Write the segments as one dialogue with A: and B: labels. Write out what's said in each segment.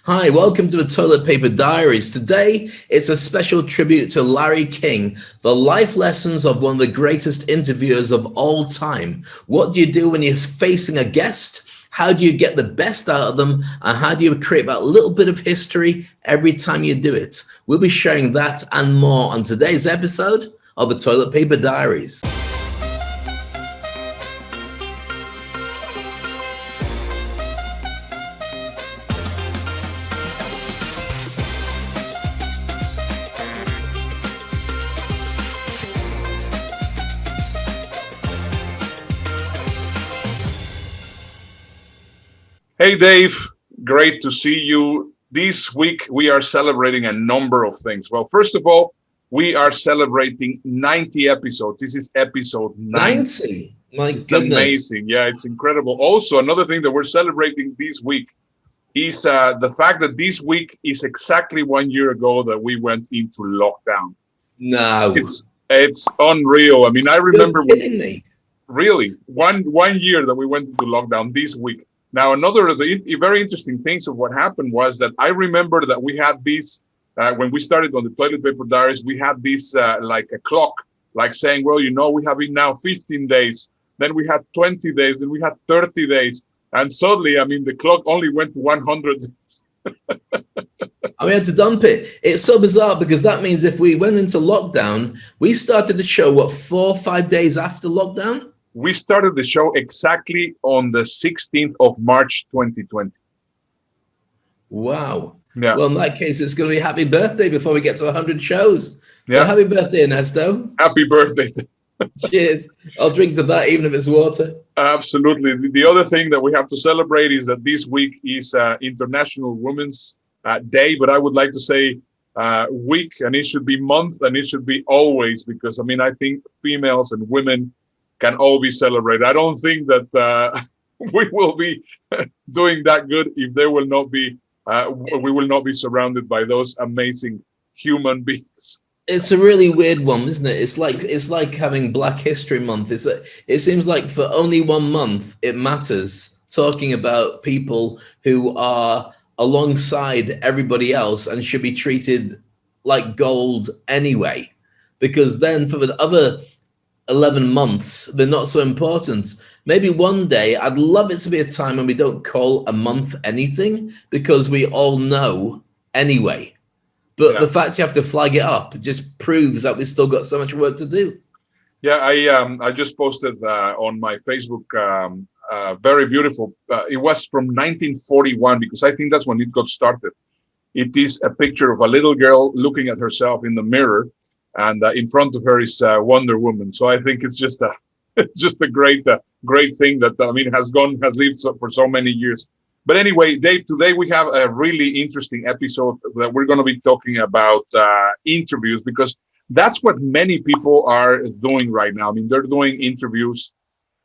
A: Hi, welcome to the Toilet Paper Diaries. Today, it's a special tribute to Larry King, the life lessons of one of the greatest interviewers of all time. What do you do when you're facing a guest? How do you get the best out of them? And how do you create that little bit of history every time you do it? We'll be sharing that and more on today's episode of the Toilet Paper Diaries.
B: Hey, Dave, great to see you. This week, we are celebrating a number of things. Well, first of all, we are celebrating 90 episodes. This is episode 90.
A: My
B: It's
A: goodness.
B: amazing. Yeah, it's incredible. Also, another thing that we're celebrating this week is the fact that this week is exactly 1 year ago that we went into lockdown.
A: No.
B: It's unreal. I mean, I remember
A: You're kidding me.
B: really one year that we went into lockdown this week. Now, another of the very interesting things of what happened was that I remember that we had this, when we started on the Toilet Paper Diaries, we had this like a clock, like saying, well, we have been now 15 days, then we had 20 days, then we had 30 days. And suddenly, I mean, the clock only went to 100 days.
A: And we had to dump it. It's so bizarre because that means if we went into lockdown, we started the show, 4 or 5 days after lockdown?
B: We started the show exactly on the 16th of March, 2020.
A: Wow.
B: Yeah.
A: Well, in that case, it's going to be happy birthday before we get to 100 shows. So
B: Yeah.
A: happy birthday, Ernesto.
B: Happy birthday.
A: Cheers. I'll drink to that, even if it's water.
B: Absolutely. The other thing that we have to celebrate is that this week is International Women's Day, but I would like to say week, and it should be month, and it should be always, because, I mean, I think females and women can all be celebrated. I don't think that we will be doing that good if there will not be, we will not be surrounded by those amazing human beings.
A: It's a really weird one, isn't it? It's like having Black History Month. It seems like for only 1 month it matters, talking about people who are alongside everybody else and should be treated like gold anyway, because then for the other 11 months they're not so important. Maybe one day I'd love it to be a time when we don't call a month anything, because we all know anyway. But the fact you have to flag it up just proves that we've still got so much work to do.
B: Yeah, I just posted on my Facebook very beautiful. It was from 1941, because I think that's when it got started. It is a picture of a little girl looking at herself in the mirror, and in front of her is Wonder Woman. So I think it's just a great thing that, I mean, has lived for so many years. But anyway, Dave, today we have a really interesting episode that we're going to be talking about interviews, because that's what many people are doing right now. I mean, they're doing interviews.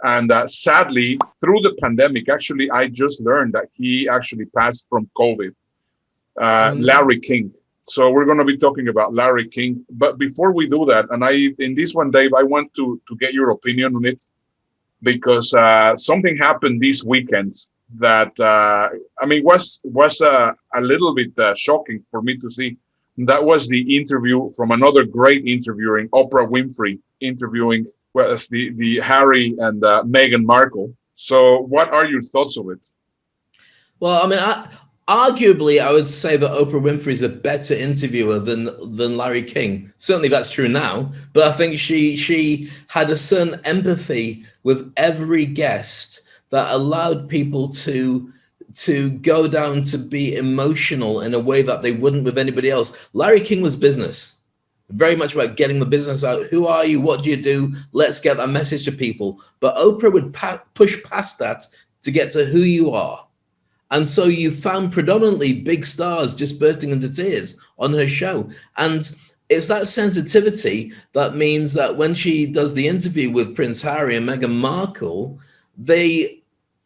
B: And sadly, through the pandemic, actually, I just learned that he actually passed from COVID, Larry King. So we're going to be talking about Larry King. But before we do that, and in this one, Dave, I want to get your opinion on it, because something happened this weekend that I mean was a little bit shocking for me to see. That was the interview from another great interviewer, Oprah Winfrey, interviewing the Harry and Meghan Markle. So what are your thoughts of it?
A: Well, I mean, arguably, I would say that Oprah Winfrey is a better interviewer than Larry King. Certainly, that's true now. But I think she had a certain empathy with every guest that allowed people to go down to be emotional in a way that they wouldn't with anybody else. Larry King was business, very much about getting the business out. Who are you? What do you do? Let's get that message to people. But Oprah would push past that to get to who you are. And so you found predominantly big stars just bursting into tears on her show. And it's that sensitivity that means that when she does the interview with Prince Harry and Meghan Markle, they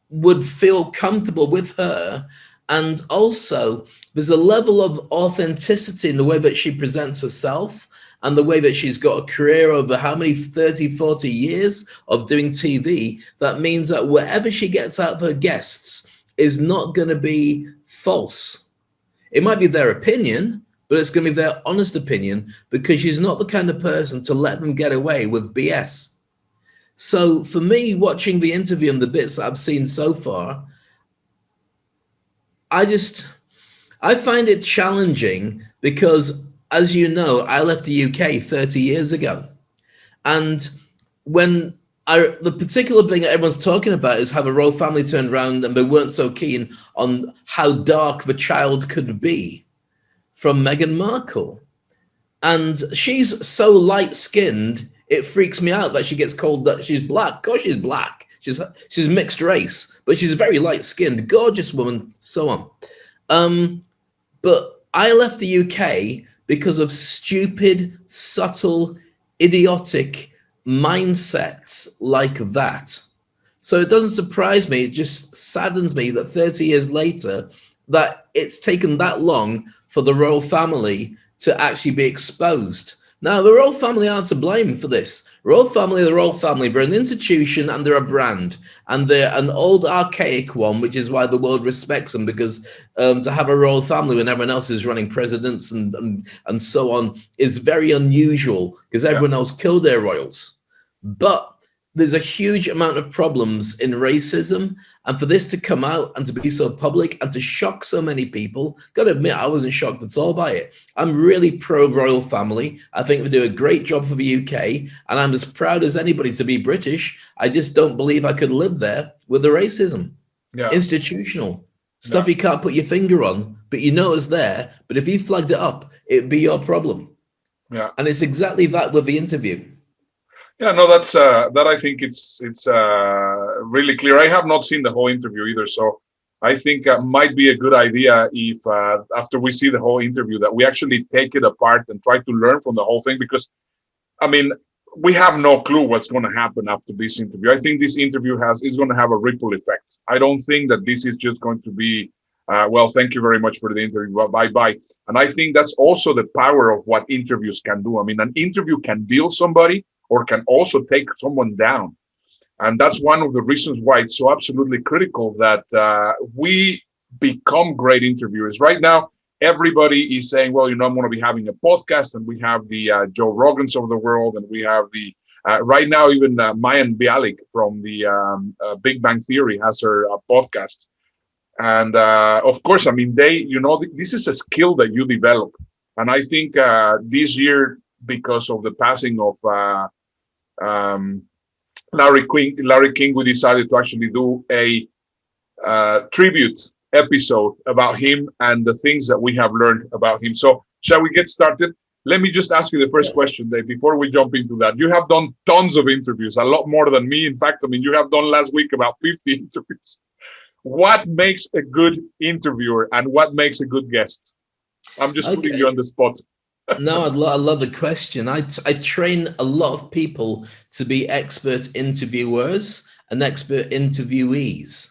A: would feel comfortable with her. And also there's a level of authenticity in the way that she presents herself and the way that she's got a career over how many 30, 40 years of doing TV. That means that whatever she gets out of her guests is not going to be false. It might be their opinion, but it's going to be their honest opinion, because she's not the kind of person to let them get away with BS. So for me, watching the interview and the bits that I've seen so far, I find it challenging because, as you know, I left the UK 30 years ago. And when the particular thing that everyone's talking about is how the royal family turned around and they weren't so keen on how dark the child could be from Meghan Markle. And she's so light-skinned, it freaks me out that she gets called that she's black. Of course she's black. She's mixed race, but she's a very light-skinned, gorgeous woman, so on. But I left the UK because of stupid, subtle, idiotic mindsets like that. So it doesn't surprise me, it just saddens me that 30 years later, that it's taken that long for the royal family to actually be exposed. Now, the royal family aren't to blame for this. The royal family, they're an institution and they're a brand. And they're an old, archaic one, which is why the world respects them, because to have a royal family when everyone else is running presidents and so on is very unusual, because everyone else killed their royals. But there's a huge amount of problems in racism, and for this to come out and to be so public and to shock so many people, gotta admit, I wasn't shocked at all by it. I'm really pro-royal family. I think they do a great job for the UK, and I'm as proud as anybody to be British. I just don't believe I could live there with the racism. Institutional stuff you can't put your finger on, but you know it's there. But if you flagged it up, it'd be your problem. And it's exactly that with the interview.
B: Yeah, no, that's that. I think it's really clear. I have not seen the whole interview either, so I think might be a good idea if after we see the whole interview that we actually take it apart and try to learn from the whole thing, because I mean we have no clue what's going to happen after this interview. I think this interview is going to have a ripple effect. I don't think that this is just going to be well, thank you very much for the interview, bye bye. And I think that's also the power of what interviews can do. I mean, an interview can build somebody or can also take someone down. And that's one of the reasons why it's so absolutely critical that we become great interviewers. Right now, everybody is saying, well, I'm going to be having a podcast, and we have the Joe Rogans of the world, and we have the, right now, even Mayim Bialik from the Big Bang Theory has her podcast. And of course, I mean, this is a skill that you develop. And I think this year, because of the passing of Larry King, we decided to actually do a tribute episode about him and the things that we have learned about him. So shall we get started? Let me just ask you the first question, Dave, before we jump into that. You have done tons of interviews, a lot more than me. In fact, I mean, you have done last week about 50 interviews. What makes a good interviewer and what makes a good guest? I'm just putting you on the spot.
A: No, I love the question. I train a lot of people to be expert interviewers and expert interviewees.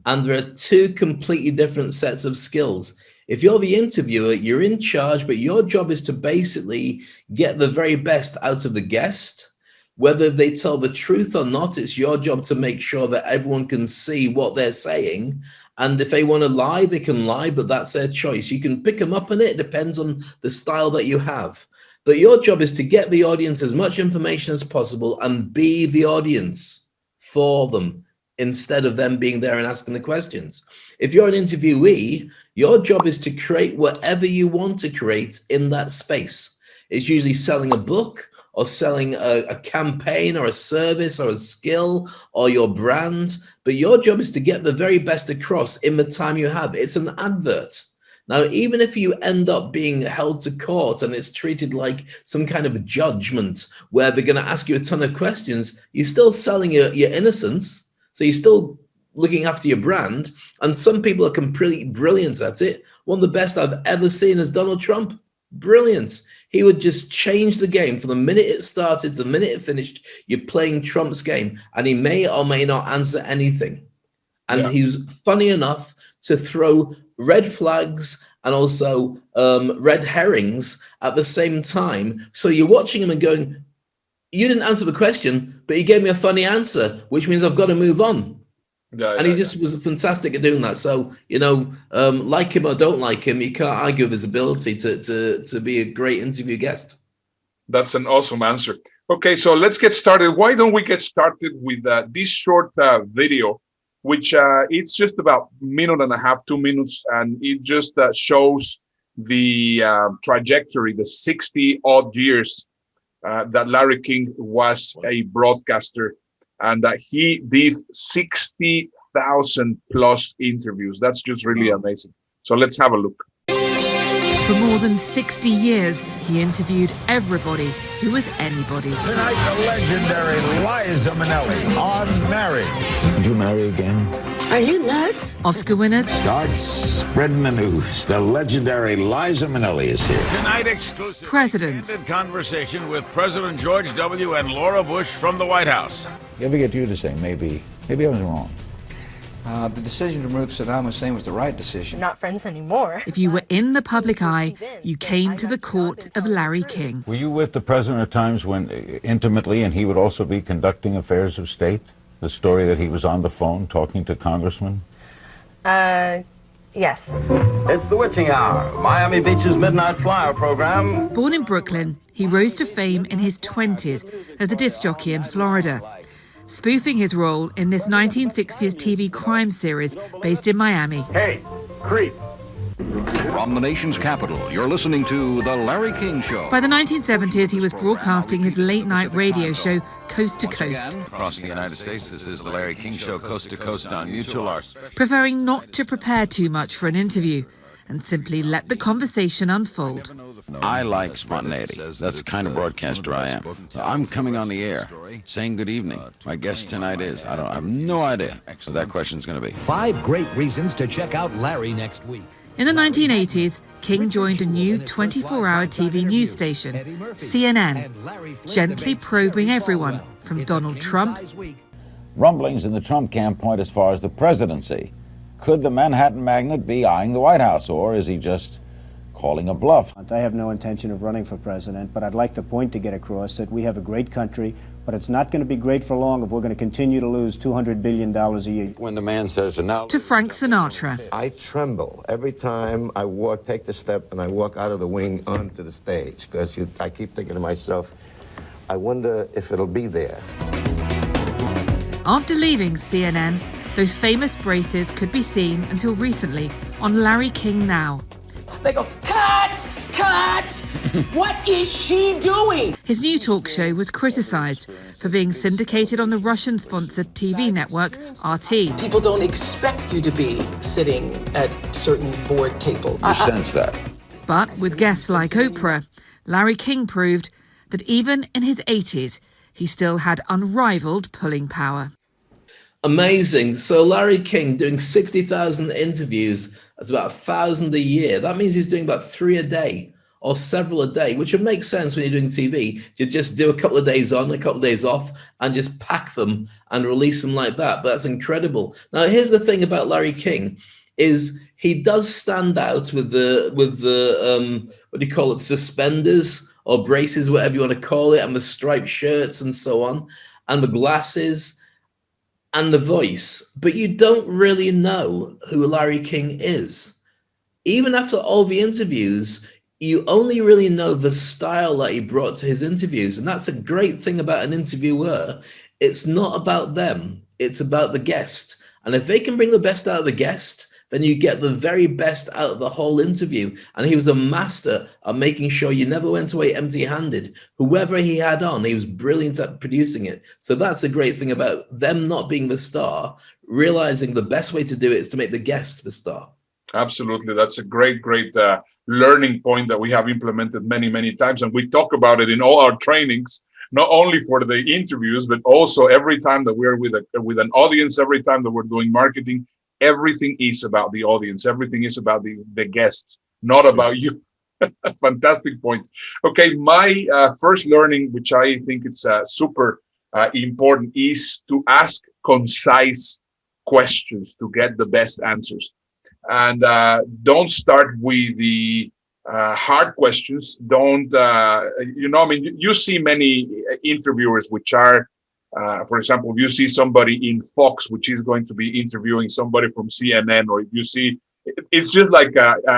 A: And there are two completely different sets of skills. If you're the interviewer, you're in charge, but your job is to basically get the very best out of the guest. Whether they tell the truth or not, it's your job to make sure that everyone can see what they're saying. And if they want to lie, they can lie, but that's their choice. You can pick them up on it. It depends on the style that you have. But your job is to get the audience as much information as possible and be the audience for them instead of them being there and asking the questions. If you're an interviewee, your job is to create whatever you want to create in that space. It's usually selling a book, or selling a campaign or a service or a skill or your brand. But your job is to get the very best across in the time you have. It's an advert. Now, even if you end up being held to court and it's treated like some kind of judgment where they're going to ask you a ton of questions, you're still selling your innocence. So you're still looking after your brand. And some people are completely brilliant at it. One of the best I've ever seen is Donald Trump. Brilliant. He would just change the game from the minute it started to the minute it finished. You're playing Trump's game, and he may or may not answer anything. And he's funny enough to throw red flags and also red herrings at the same time. So you're watching him and going, you didn't answer the question, but you gave me a funny answer, which means I've got to move on. And he just was fantastic at doing that. So, like him or don't like him, you can't argue with his ability to be a great interview guest.
B: That's an awesome answer. Okay, so let's get started. Why don't we get started with this short video, which it's just about a minute and a half, 2 minutes, and it just shows the trajectory, the 60-odd years that Larry King was a broadcaster, and that he did 60,000 plus interviews. That's just really amazing. So let's have a look.
C: For more than 60 years, he interviewed everybody who was anybody.
D: Tonight, the legendary Liza Minnelli on marriage.
E: Would you marry again?
F: Are you nuts?
C: Oscar winners.
D: Start spreading the news. The legendary Liza Minnelli is here.
G: Tonight, exclusive
C: Presidents.
G: candid conversation with President George W. and Laura Bush from the White House.
E: You ever get you to say, maybe I was wrong?
H: The decision to remove Saddam Hussein was the right decision.
I: Not friends anymore.
C: If you were in the public eye, you came to the court of Larry King.
E: Were you with the president at times when intimately, and he would also be conducting affairs of state? The story that he was on the phone talking to congressmen?
I: Yes.
J: It's the witching hour, Miami Beach's Midnight Flyer program.
C: Born in Brooklyn, he rose to fame in his 20s as a disc jockey in Florida, spoofing his role in this 1960s TV crime series based in Miami.
J: Hey, creep.
K: From the nation's capital, you're listening to The Larry King Show.
C: By the 1970s, he was broadcasting his late-night radio show, Coast to Coast.
L: Across the United States, this is The Larry King Show, Coast to Coast on Mutual Arts.
C: Preferring not to prepare too much for an interview and simply let the conversation unfold.
L: I like spontaneity. That's the kind of broadcaster I am. I'm coming on the air, saying good evening. My guest tonight is, I have no idea what that question's going to be.
M: 5 great reasons to check out Larry next week.
C: In the 1980s, King joined a new 24-hour TV news station, CNN, gently probing everyone from Donald Trump.
E: Rumblings in the Trump camp point as far as the presidency. Could the Manhattan magnate be eyeing the White House, or is he just calling a bluff?
N: I have no intention of running for president, but I'd like the point to get across that we have a great country, but it's not going to be great for long if we're going to continue to lose $200 billion a year.
L: When the man says, and now...
C: To Frank Sinatra.
O: I tremble every time I take the step and I walk out of the wing onto the stage, because I keep thinking to myself, I wonder if it'll be there.
C: After leaving CNN, those famous braces could be seen until recently on Larry King Now.
F: They go, cut, cut, what is she doing?
C: His new talk show was criticised for being syndicated on the Russian-sponsored TV network RT.
F: People don't expect you to be sitting at certain board tables.
D: You sense that.
C: But with guests like Oprah, Larry King proved that even in his 80s, he still had unrivaled pulling power.
A: Amazing. So Larry King doing 60,000 interviews, that's about 1,000 a year. That means he's doing about 3 a day or several a day, which would make sense when you're doing TV. You just do a couple of days on, a couple of days off, and just pack them and release them like that. But that's incredible. Now, here's the thing about Larry King is he does stand out with the what do you call it, suspenders or braces, whatever you want to call it, and the striped shirts and so on, and the glasses and the voice, but you don't really know who Larry King is. Even after all the interviews, you only really know the style that he brought to his interviews. And that's a great thing about an interviewer. It's not about them, it's about the guest. And if they can bring the best out of the guest, then you get the very best out of the whole interview. And he was a master at making sure you never went away empty-handed. Whoever he had on, he was brilliant at producing it. So that's a great thing about them not being the star, realizing the best way to do it is to make the guest the star.
B: Absolutely. That's a great learning point that we have implemented many, many times. And we talk about it in all our trainings, not only for the interviews, but also every time that we're with an audience, every time that we're doing marketing. Everything is about the audience. Everything is about the guest, not about you. Fantastic point. Okay, my first learning, which I think it's super important, is to ask concise questions to get the best answers. And don't start with the hard questions. Don't, you see many interviewers which are For example, if you see somebody in Fox, which is going to be interviewing somebody from CNN, or if you see, it's just like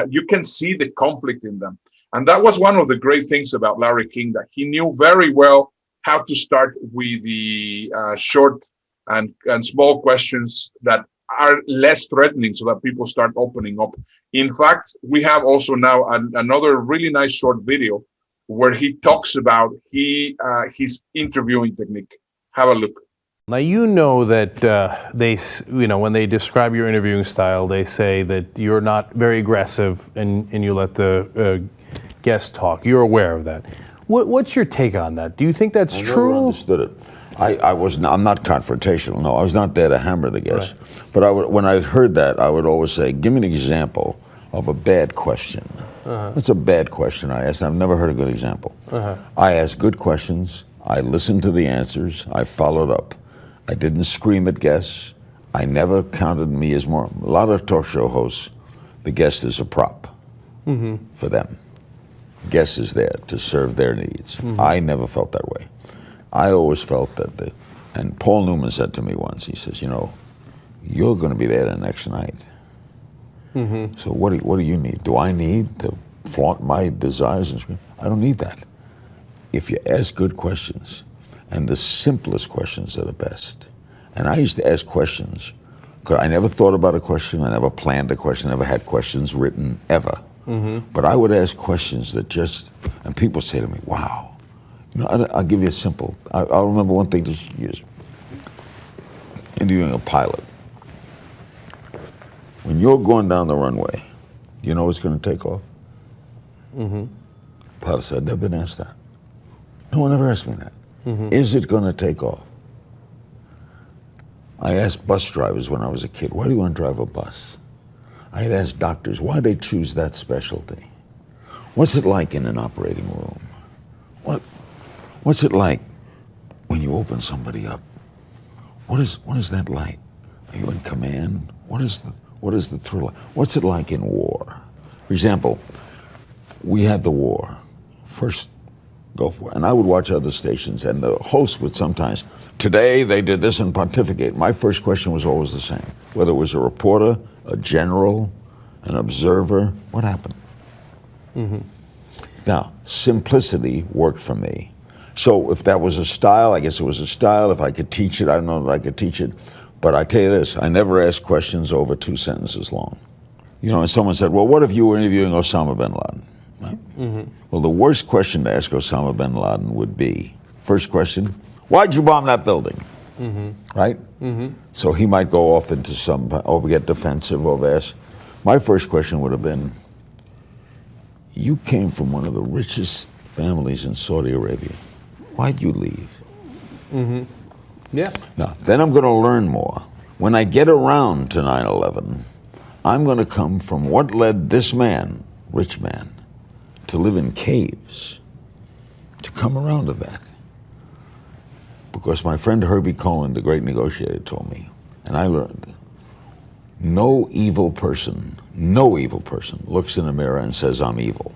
B: you can see the conflict in them. And that was one of the great things about Larry King, that he knew very well how to start with the short and small questions that are less threatening, so that people start opening up. In fact, we have also now another really nice short video where he talks about his interviewing technique. Have a look.
P: Now, you know that when they describe your interviewing style, they say that you're not very aggressive and you let the guest talk. You're aware of that. What's your take on that? Do you think that's true?
E: I never understood it. I'm not confrontational. No, I was not there to hammer the guest. Right. But when I heard that, I would always say, give me an example of a bad question. It's a bad question I asked. I've never heard a good example. I asked good questions. I listened to the answers. I followed up. I didn't scream at guests. I never counted me as more. A lot of talk show hosts, the guest is a prop for them. The guest is there to serve their needs. I never felt that way. I always felt that and Paul Newman said to me once, he says, you're going to be there the next night. So what do you need? Do I need to flaunt my desires and scream? I don't need that. If you ask good questions, and the simplest questions are the best. And I used to ask questions, because I never thought about a question, I never planned a question, I never had questions written, ever. But I would ask questions that and people say to me, wow. I'll give you a simple, I'll remember one thing this year. Interviewing a pilot. When you're going down the runway, you know it's going to take off? Pilot said, I've never been asked that. No one ever asked me that. Is it going to take off? I asked bus drivers when I was a kid, why do you want to drive a bus? I had asked doctors, why they choose that specialty? What's it like in an operating room? What's it like when you open somebody up? What is that like? Are you in command? What is the thrill? What's it like in war? For example, we had the war. First, go for it. And I would watch other stations, and the host would sometimes, today they did this and pontificate. My first question was always the same. Whether it was a reporter, a general, an observer, what happened? Now, simplicity worked for me. So if that was a style, I guess it was a style. If I could teach it, I don't know that I could teach it. But I tell you this, I never asked questions over 2 sentences long. And someone said, well, what if you were interviewing Osama bin Laden? Right? Well, the worst question to ask Osama bin Laden would be, first question, why'd you bomb that building? Right? So he might go off into get defensive over ask. My first question would have been, you came from one of the richest families in Saudi Arabia. Why'd you leave?
P: Yeah.
E: Now, then I'm going to learn more. When I get around to 9/11, I'm going to come from what led this man, rich man, to live in caves, to come around to that. Because my friend Herbie Cohen, the great negotiator, told me, and I learned, no evil person looks in a mirror and says, I'm evil.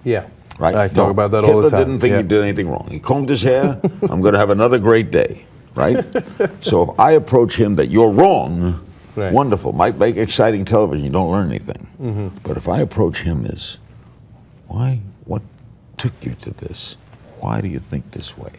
P: Yeah.
E: Right?
P: I talk about that all the time.
E: Hitler didn't think he did anything wrong. He combed his hair, I'm going to have another great day. Right? So if I approach him that you're wrong, wonderful. Might make exciting television, you don't learn anything. But if I approach him as, why? What took you to this? Why do you think this way?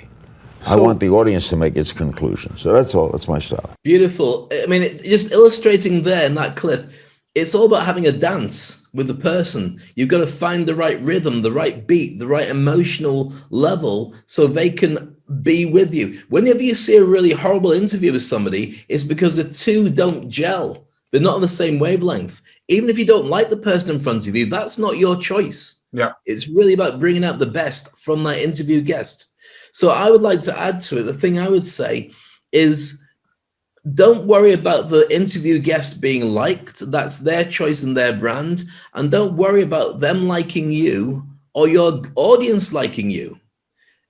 E: I want the audience to make its conclusion. So that's all. That's my style.
A: Beautiful. I mean, just illustrating there in that clip, it's all about having a dance with the person. You've got to find the right rhythm, the right beat, the right emotional level so they can be with you. Whenever you see a really horrible interview with somebody, it's because the two don't gel. They're not on the same wavelength. Even if you don't like the person in front of you, that's not your choice.
B: Yeah.
A: It's really about bringing out the best from that interview guest. So I would like to add to it, the thing I would say is, don't worry about the interview guest being liked. That's their choice and their brand. And don't worry about them liking you or your audience liking you.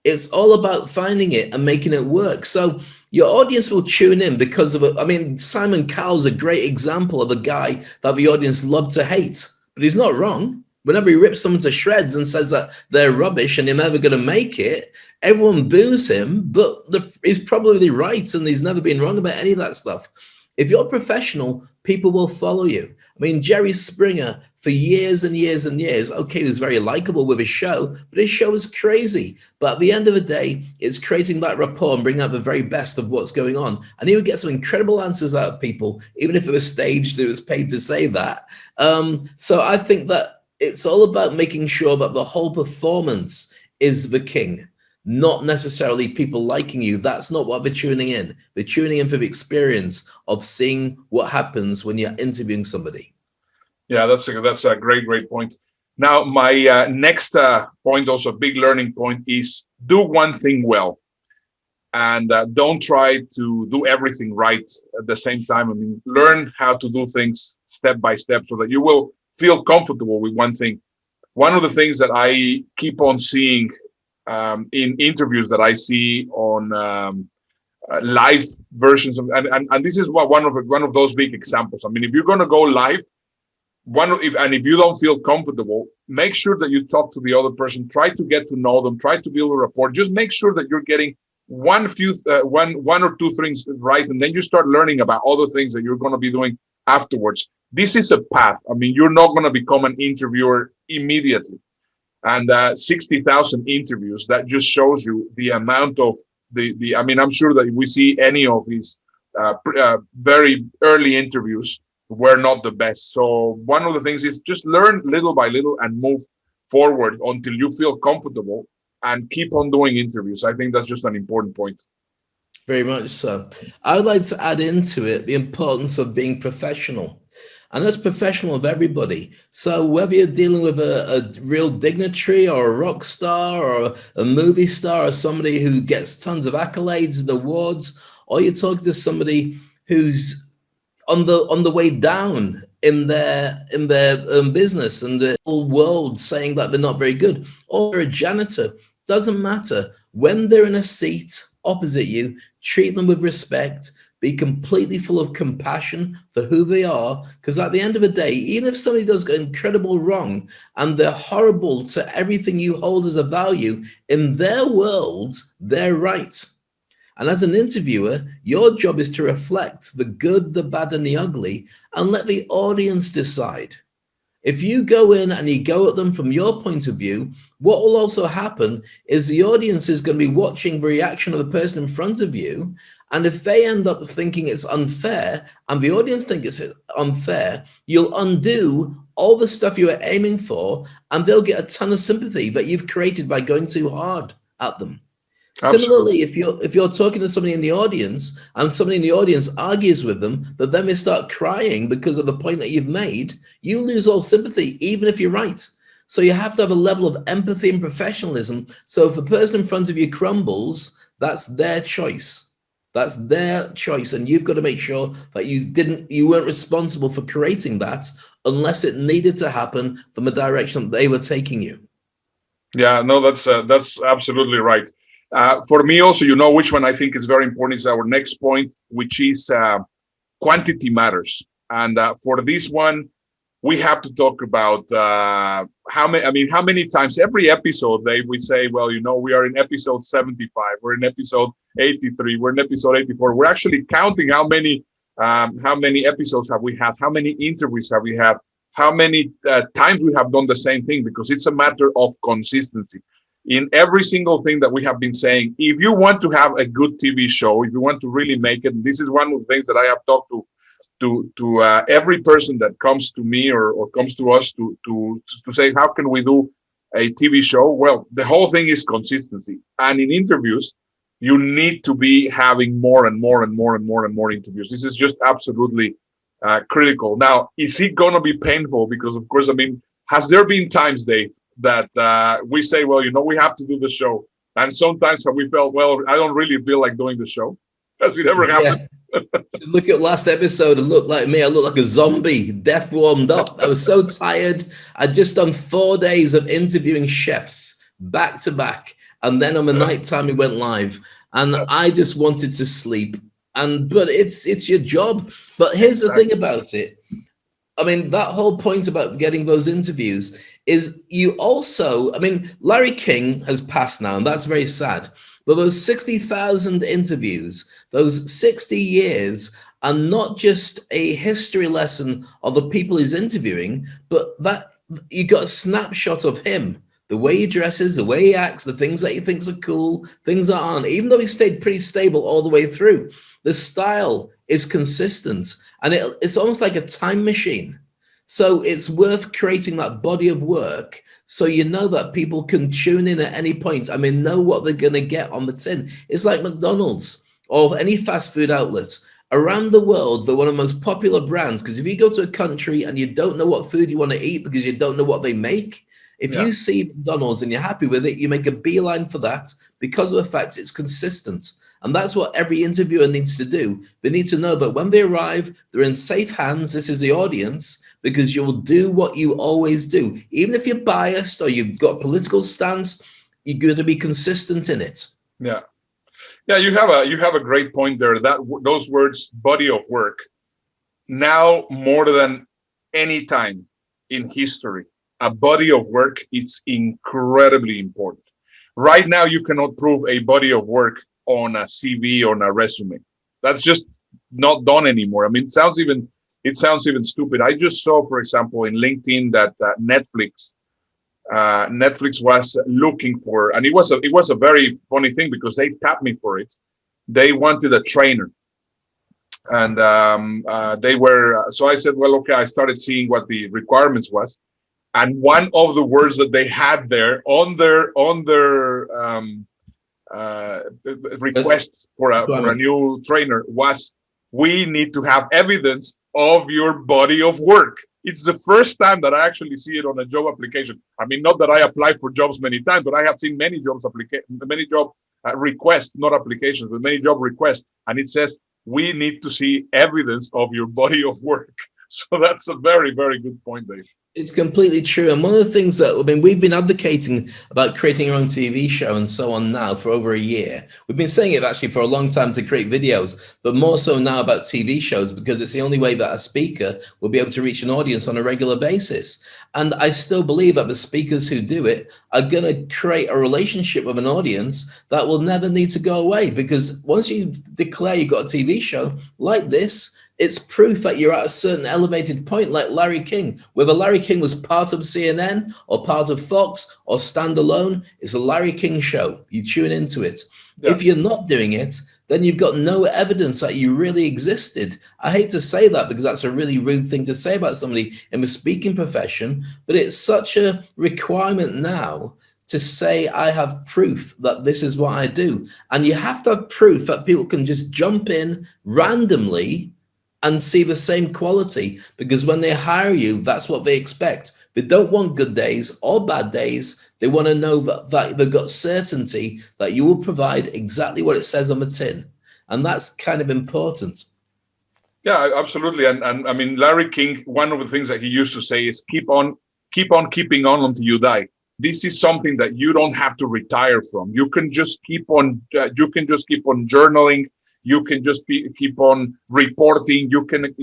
A: It's all about finding it and making it work. So your audience will tune in because of it. I mean, Simon Cowell's a great example of a guy that the audience loved to hate, but he's not wrong. Whenever he rips someone to shreds and says that they're rubbish and they're never going to make it, everyone boos him, but he's probably right, and he's never been wrong about any of that stuff. If you're professional, people will follow you. I mean, Jerry Springer, for years and years and years, okay, he was very likable with his show, but his show was crazy. But at the end of the day, it's creating that rapport and bringing out the very best of what's going on. And he would get some incredible answers out of people, even if it was staged, it was paid to say that. So I think that it's all about making sure that the whole performance is the king, not necessarily people liking you. That's not what they're tuning in. They're tuning in for the experience of seeing what happens when you're interviewing somebody.
B: Yeah, that's a great point. Now, my next point, also a big learning point, is do one thing well, and don't try to do everything right at the same time. I mean, learn how to do things step by step so that you will feel comfortable with one thing. One of the things that I keep on seeing in interviews that I see on live versions of, and this is one of those big examples. I mean, if you're going to go live, if you don't feel comfortable, make sure that you talk to the other person. Try to get to know them. Try to build a rapport. Just make sure that you're getting one or two things right, and then you start learning about other things that you're going to be doing afterwards. This is a path. I mean, you're not going to become an interviewer immediately. And 60,000 interviews, that just shows you the amount of the. I mean, I'm sure that if we see any of these very early interviews were not the best. So one of the things is just learn little by little and move forward until you feel comfortable, and keep on doing interviews. I think that's just an important point.
A: Very much so. I would like to add into it the importance of being professional. And that's professional of everybody. So whether you're dealing with a real dignitary or a rock star or a movie star or somebody who gets tons of accolades and awards, or you're talking to somebody who's on the way down in their business and the whole world saying that they're not very good, or a janitor, doesn't matter. When they're in a seat opposite you, treat them with respect. Be completely full of compassion for who they are, because at the end of the day, even if somebody does go incredible wrong and they're horrible to everything you hold as a value, in their world, they're right. And as an interviewer, your job is to reflect the good, the bad, and the ugly, and let the audience decide. If you go in and you go at them from your point of view, what will also happen is the audience is going to be watching the reaction of the person in front of you. And if they end up thinking it's unfair and the audience think it's unfair, you'll undo all the stuff you were aiming for, and they'll get a ton of sympathy that you've created by going too hard at them. Absolutely. Similarly, if you're talking to somebody in the audience and somebody in the audience argues with them, but then they start crying because of the point that you've made, you lose all sympathy, even if you're right. So you have to have a level of empathy and professionalism. So if the person in front of you crumbles, that's their choice. That's their choice. And you've got to make sure that you weren't responsible for creating that unless it needed to happen from the direction that they were taking you.
B: Yeah, no, that's absolutely right. For me also, which one I think is very important is our next point, which is quantity matters. And for this one, we have to talk about how many times every episode we say, well, we are in episode 75, we're in episode 83, we're in episode 84. We're actually counting how many episodes have we had, how many interviews have we had, how many times we have done the same thing, because it's a matter of consistency. In every single thing that we have been saying, if you want to have a good TV show, if you want to really make it, this is one of the things that I have talked to every person that comes to me or comes to us to say, how can we do a TV show? Well, the whole thing is consistency. And in interviews, you need to be having more and more and more and more and more interviews. This is just absolutely critical. Now, is it going to be painful? Because, of course, has there been times, Dave, that we say, well, we have to do the show, and sometimes have we felt, well, I don't really feel like doing the show? Has it ever happened?
A: Look at last episode and look like me. I look like a zombie, death warmed up. I was so tired. I'd just done 4 days of interviewing chefs back to back, and then on the night time we went live, and I just wanted to sleep. But it's your job. But here's the thing about it. That whole point about getting those interviews is you also, I mean, Larry King has passed now, and that's very sad. But those 60,000 interviews, those 60 years, are not just a history lesson of the people he's interviewing, but that you got a snapshot of him, the way he dresses, the way he acts, the things that he thinks are cool, things that aren't. Even though he stayed pretty stable all the way through, the style is consistent, and it's almost like a time machine. So it's worth creating that body of work so you know that people can tune in at any point. I mean, know what they're going to get on the tin. It's like McDonald's or any fast food outlet. Around the world, they're one of the most popular brands, because if you go to a country and you don't know what food you want to eat because you don't know what they make, if you see McDonald's and you're happy with it, you make a beeline for that because of the fact it's consistent. And that's what every interviewer needs to do. They need to know that when they arrive, they're in safe hands. This is the audience, because you'll do what you always do. Even if you're biased or you've got a political stance, you're going to be consistent in it.
B: Yeah. Yeah, you have a great point there. That those words, body of work, now more than any time in history, a body of work, it's incredibly important. Right now, you cannot prove a body of work on a CV or on a resume. That's just not done anymore. I mean, it sounds even stupid. I just saw, for example, in LinkedIn that Netflix was looking for, and it was a very funny thing because they tapped me for it. They wanted a trainer, and they were. So I said, well, okay. I started seeing what the requirements was, and one of the words that they had there on their request for a new trainer was, we need to have evidence of your body of work. It's the first time that I actually see it on a job application. I mean, not that I apply for jobs many times, but I have seen many job requests, not applications, but many job requests. And it says, we need to see evidence of your body of work. So that's a very, very good point, Dave.
A: It's completely true. And one of the things that, I mean, we've been advocating about creating our own TV show and so on now for over a year. We've been saying it actually for a long time to create videos, but more so now about TV shows, because it's the only way that a speaker will be able to reach an audience on a regular basis. And I still believe that the speakers who do it are going to create a relationship with an audience that will never need to go away, because once you declare you've got a TV show like this, it's proof that you're at a certain elevated point, like Larry King. Whether Larry King was part of CNN or part of Fox or standalone, it's a Larry King show. You tune into it. Yeah. If you're not doing it, then you've got no evidence that you really existed. I hate to say that because that's a really rude thing to say about somebody in the speaking profession, but it's such a requirement now to say, I have proof that this is what I do. And you have to have proof that people can just jump in randomly and see the same quality, because when they hire you, that's what they expect. They don't want good days or bad days. They want to know that they've got certainty that you will provide exactly what it says on the tin. And that's kind of important.
B: Yeah, absolutely. And I mean, Larry King, one of the things that he used to say is keep on keeping on until you die. This is something that you don't have to retire from. You can just keep on journaling. You can just keep on reporting. You can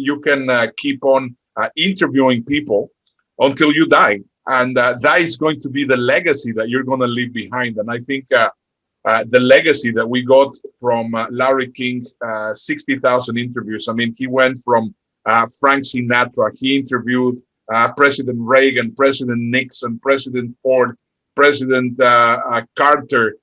B: keep on interviewing people until you die, and that is going to be the legacy that you're going to leave behind. And I think the legacy that we got from Larry King, 60,000 interviews. I mean, he went from Frank Sinatra. He interviewed President Reagan, President Nixon, President Ford, President Carter.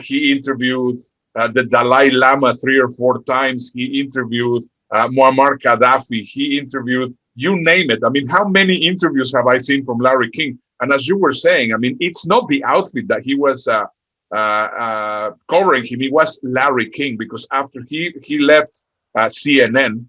B: He interviewed the Dalai Lama 3 or 4 times. He interviewed Muammar Gaddafi. He interviewed, you name it. I mean, how many interviews have I seen from Larry King? And as you were saying, I mean, it's not the outfit that he was covering him. It was Larry King, because after he left CNN,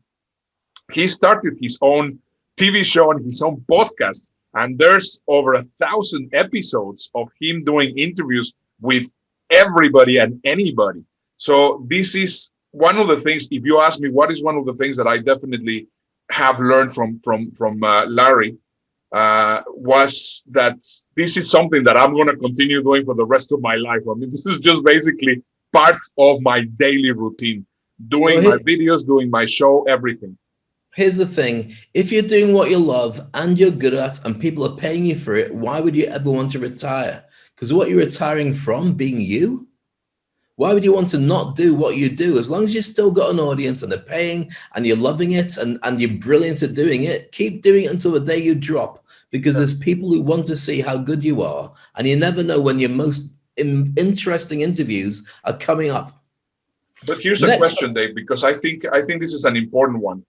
B: he started his own TV show and his own podcast. And there's over 1,000 episodes of him doing interviews with everybody and anybody. So this is one of the things, if you ask me what is one of the things that I definitely have learned from Larry, was that this is something that I'm going to continue doing for the rest of my life. I mean, this is just basically part of my daily routine, doing my videos, doing my show, everything.
A: Here's the thing. If you're doing what you love and you're good at and people are paying you for it, why would you ever want to retire? Because what you're retiring from, being you, why would you want to not do what you do? As long as you've still got an audience and they're paying and you're loving it and you're brilliant at doing it, keep doing it until the day you drop, because there's people who want to see how good you are. And you never know when your most interesting interviews are coming up.
B: But here's a question, Dave, because I think this is an important one.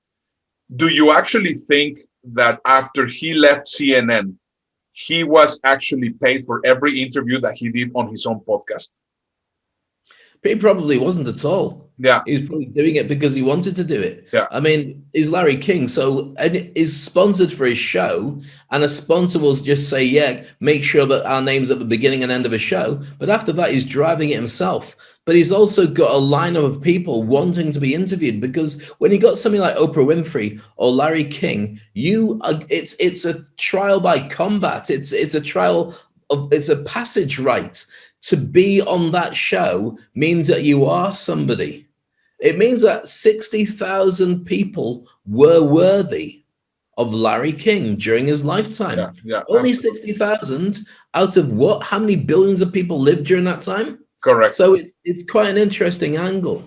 B: Do you actually think that after he left CNN, he was actually paid for every interview that he did on his own podcast?
A: He probably wasn't at all.
B: Yeah.
A: He was probably doing it because he wanted to do it.
B: Yeah.
A: I mean, he's Larry King, so he's sponsored for his show, and a sponsor will just say, yeah, make sure that our name's at the beginning and end of a show. But after that, he's driving it himself. But he's also got a lineup of people wanting to be interviewed, because when you got something like Oprah Winfrey or Larry King, it's a trial by combat. It's a trial of, it's a passage right. To be on that show means that you are somebody. It means that 60,000 people were worthy of Larry King during his lifetime. Only 60,000 out of what? How many billions of people lived during that time?
B: Correct.
A: So it's quite an interesting angle.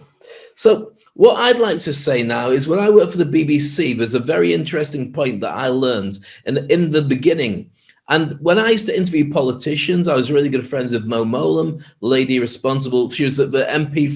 A: So what I'd like to say now is, when I worked for the BBC, there's a very interesting point that I learned in the beginning. And when I used to interview politicians, I was really good friends with Mo Mowlam, the lady responsible. She was the MP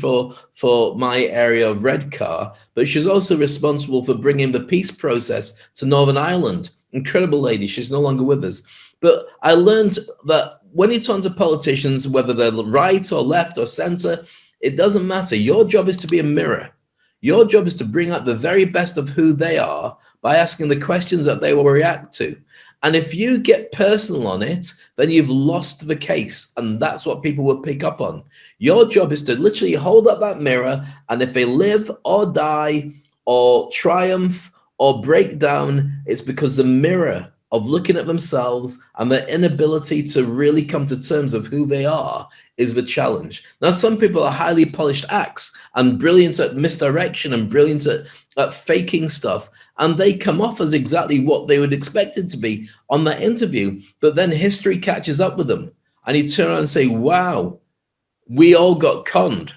A: for my area of Redcar, but she was also responsible for bringing the peace process to Northern Ireland. Incredible lady. She's no longer with us. But I learned that when you talk to politicians, whether they're right or left or center, it doesn't matter. Your job is to be a mirror. Your job is to bring out the very best of who they are by asking the questions that they will react to. And if you get personal on it, then you've lost the case. And that's what people will pick up on. Your job is to literally hold up that mirror. And if they live or die or triumph or break down, it's because the mirror of looking at themselves and their inability to really come to terms of who they are is the challenge. Now, some people are highly polished acts and brilliant at misdirection and brilliant at faking stuff. And they come off as exactly what they would expect it to be on that interview. But then history catches up with them. And you turn around and say, wow, we all got conned.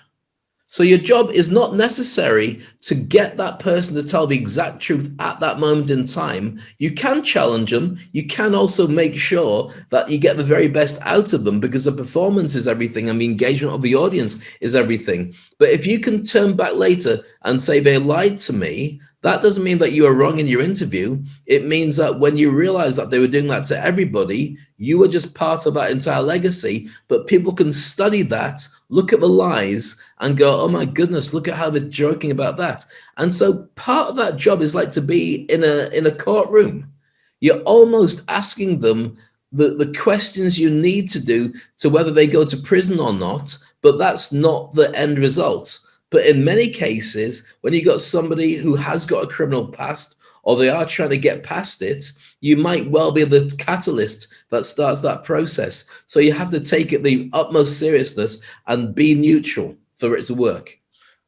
A: So your job is not necessary to get that person to tell the exact truth at that moment in time. You can challenge them. You can also make sure that you get the very best out of them, because the performance is everything and the engagement of the audience is everything. But if you can turn back later and say they lied to me, that doesn't mean that you are wrong in your interview. It means that when you realize that they were doing that to everybody, you were just part of that entire legacy. But people can study that, look at the lies and go, oh my goodness, look at how they're joking about that. And so part of that job is like to be in a courtroom. You're almost asking them the questions you need to do to whether they go to prison or not, but that's not the end result. But in many cases, when you got somebody who has got a criminal past, or they are trying to get past it, you might well be the catalyst that starts that process. So you have to take it the utmost seriousness and be neutral for it to work.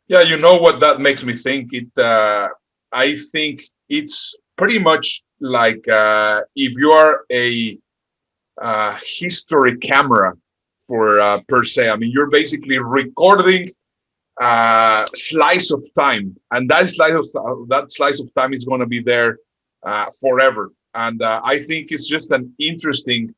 B: Yeah, you know what that makes me think? I think it's pretty much like if you are a history camera for per se. I mean, you're basically recording slice of time, and that slice of time is going to be there forever. And I think it's just an interesting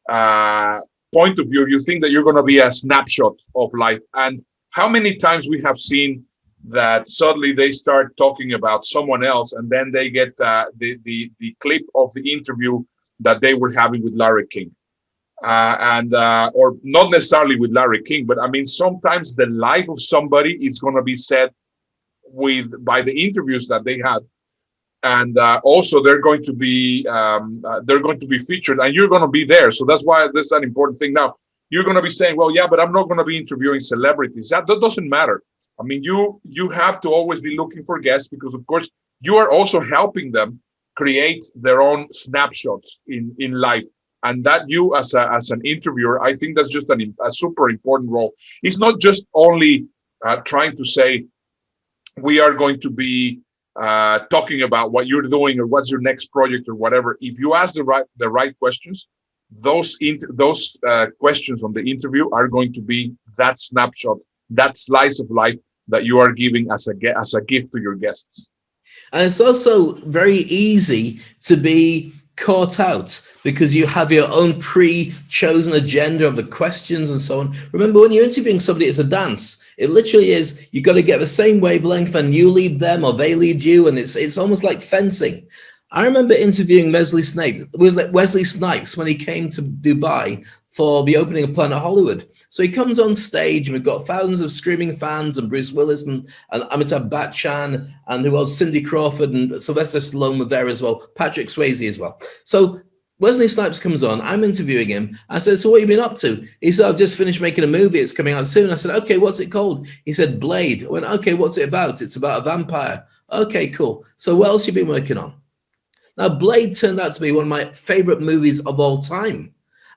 B: point of view. You think that you're going to be a snapshot of life, and how many times we have seen that suddenly they start talking about someone else, and then they get the clip of the interview that they were having with Larry King. Or not necessarily with Larry King, but I mean, sometimes the life of somebody is going to be said by the interviews that they had, and also they're going to be featured, and you're going to be there. So that's why this is an important thing. Now you're going to be saying, well, yeah, but I'm not going to be interviewing celebrities. That doesn't matter. I mean, you have to always be looking for guests, because of course you are also helping them create their own snapshots in life. And that you as an interviewer, I think that's just a super important role. It's not just only trying to say we are going to be talking about what you're doing or what's your next project or whatever, if you ask the right questions, those questions on the interview are going to be that snapshot, that slice of life that you are giving as a gift to your guests.
A: And it's also very easy to be caught out because you have your own pre-chosen agenda of the questions and so on. Remember, when you're interviewing somebody, it's a dance. It literally is, you got to get the same wavelength and you lead them or they lead you. And it's almost like fencing. I remember interviewing Wesley Snipes when he came to Dubai for the opening of Planet Hollywood. So he comes on stage and we've got thousands of screaming fans and Bruce Willis and Amitabh Bachchan and who else, Cindy Crawford and Sylvester Stallone were there as well, Patrick Swayze as well. So Wesley Snipes comes on, I'm interviewing him. I said, so what have you been up to? He said, I've just finished making a movie, it's coming out soon. I said, okay, what's it called? He said, Blade. I went, okay, what's it about? It's about a vampire. Okay, cool. So what else have you been working on? Now, Blade turned out to be one of my favorite movies of all time.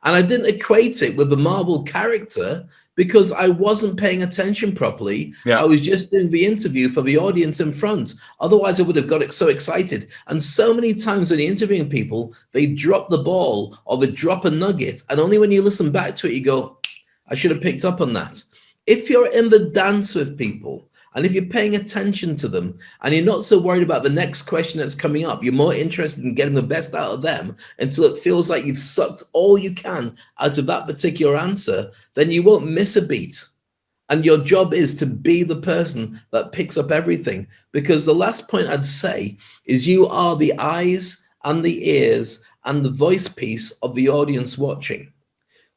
A: And I didn't equate it with the Marvel character because I wasn't paying attention properly. Yeah. I was just doing the interview for the audience in front. Otherwise, I would have got so excited. And so many times when you're interviewing people, they drop the ball or they drop a nugget. And only when you listen back to it, you go, I should have picked up on that. If you're in the dance with people, and if you're paying attention to them and you're not so worried about the next question that's coming up, you're more interested in getting the best out of them until it feels like you've sucked all you can out of that particular answer, then you won't miss a beat. And your job is to be the person that picks up everything. Because the last point I'd say is you are the eyes and the ears and the voice piece of the audience watching.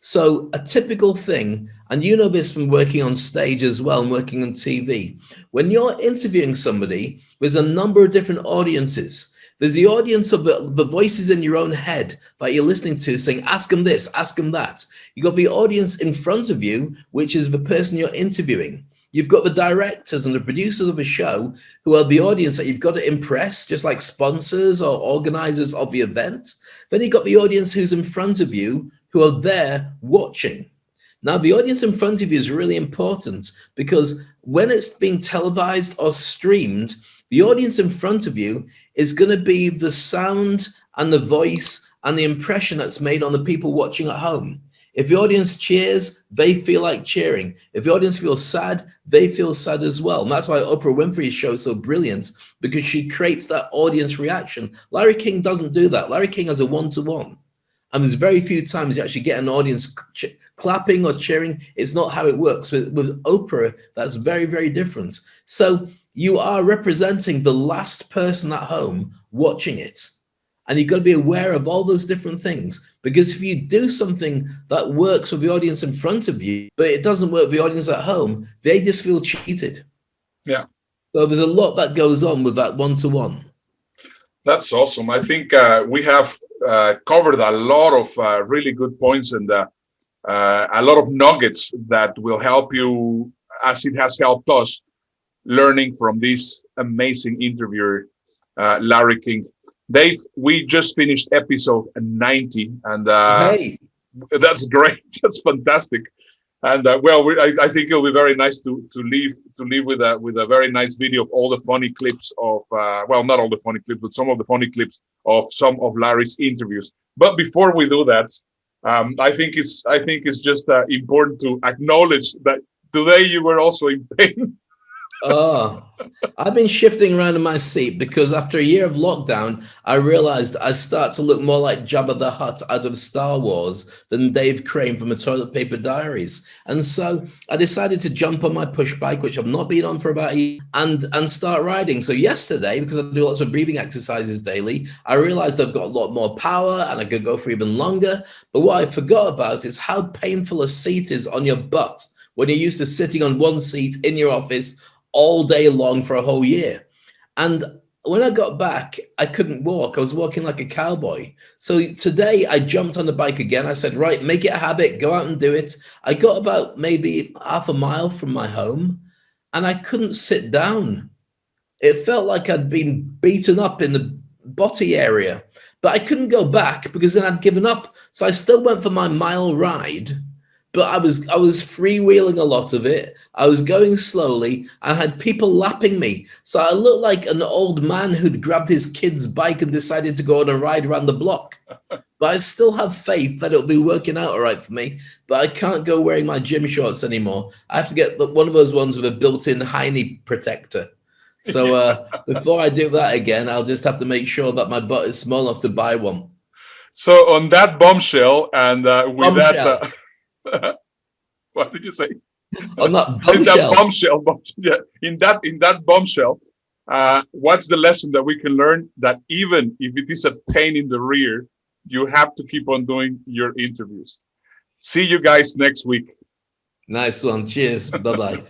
A: So a typical thing, and you know this from working on stage as well and working on TV, when you're interviewing somebody, there's a number of different audiences. There's the audience of the voices in your own head that you're listening to saying, ask them this, ask them that. You've got the audience in front of you, which is the person you're interviewing. You've got the directors and the producers of a show who are the audience that you've got to impress, just like sponsors or organizers of the event. Then you've got the audience who's in front of you, who are there watching. Now, the audience in front of you is really important because when it's being televised or streamed, the audience in front of you is going to be the sound and the voice and the impression that's made on the people watching at home. If the audience cheers, they feel like cheering. If the audience feels sad, they feel sad as well. And that's why Oprah Winfrey's show is so brilliant, because she creates that audience reaction. Larry King doesn't do that. Larry King has a one-to-one. And there's very few times you actually get an audience clapping or cheering. It's not how it works. With Oprah, that's very, very different. So you are representing the last person at home watching it. And you've got to be aware of all those different things. Because if you do something that works with the audience in front of you, but it doesn't work with the audience at home, they just feel cheated.
B: Yeah.
A: So there's a lot that goes on with that one-to-one.
B: That's awesome. I think we have covered a lot of really good points and a lot of nuggets that will help you, as it has helped us, learning from this amazing interviewer, Larry King. Dave, we just finished episode 90, and
A: hey,
B: that's great. That's fantastic. And I think it'll be very nice to leave with a very nice video of all the funny clips of not all the funny clips, but some of the funny clips of some of Larry's interviews. But before we do that, I think it's just important to acknowledge that today you were also in pain.
A: Oh, I've been shifting around in my seat because after a year of lockdown, I realized I start to look more like Jabba the Hutt out of Star Wars than Dave Crane from the Toilet Paper Diaries. And so I decided to jump on my push bike, which I've not been on for about a year, and start riding. So yesterday, because I do lots of breathing exercises daily, I realized I've got a lot more power and I could go for even longer. But what I forgot about is how painful a seat is on your butt when you're used to sitting on one seat in your office all day long for a whole year. And when I got back, I couldn't walk. I was walking like a cowboy. So today I jumped on the bike again. I said, right, make it a habit, go out and do it. I got about maybe half a mile from my home and I couldn't sit down. It felt like I'd been beaten up in the body area, but I couldn't go back because then I'd given up. So I still went for my mile ride, but I was freewheeling a lot of it. I was going slowly. I had people lapping me. So I looked like an old man who'd grabbed his kid's bike and decided to go on a ride around the block. But I still have faith that it'll be working out all right for me. But I can't go wearing my gym shorts anymore. I have to get one of those ones with a built-in hiney protector. So before I do that again, I'll just have to make sure that my butt is small enough to buy one.
B: So on that bombshell, and with that, what did you say?
A: On that bombshell.
B: In that bombshell, yeah. In that bombshell, what's the lesson that we can learn? That even if it is a pain in the rear, you have to keep on doing your interviews. See you guys next week.
A: Nice one. Cheers. Bye-bye.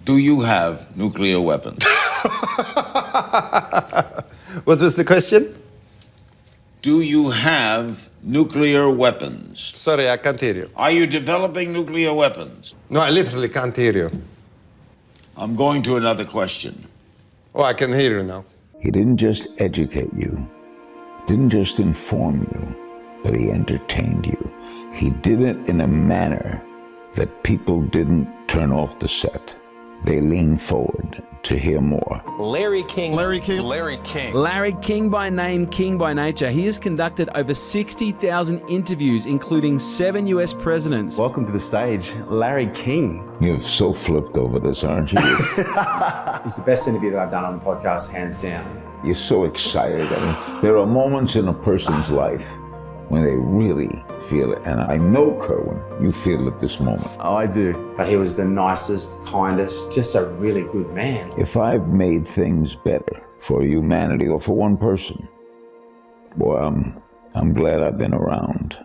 D: Do you have nuclear weapons?
Q: What was the question?
D: Do you have nuclear weapons?
Q: Sorry, I can't hear you.
D: Are you developing nuclear weapons?
Q: No, I literally can't hear you.
D: I'm going to another question.
Q: Oh, I can hear you now.
E: He didn't just educate you, didn't just inform you, but he entertained you. He did it in a manner that people didn't turn off the set. They leaned forward to hear more.
R: Larry King.
G: Larry King. Larry King.
R: Larry King by name, King by nature. He has conducted over 60,000 interviews, including 7 US presidents.
S: Welcome to the stage, Larry King.
E: You've so flipped over this, aren't you?
S: It's the best interview that I've done on the podcast, hands down.
E: You're so excited. I mean, there are moments in a person's life when they really feel it. And I know, Kerwin, you feel it this moment.
S: Oh, I do. But he was the nicest, kindest, just a really good man.
E: If I've made things better for humanity or for one person, boy, I'm glad I've been around.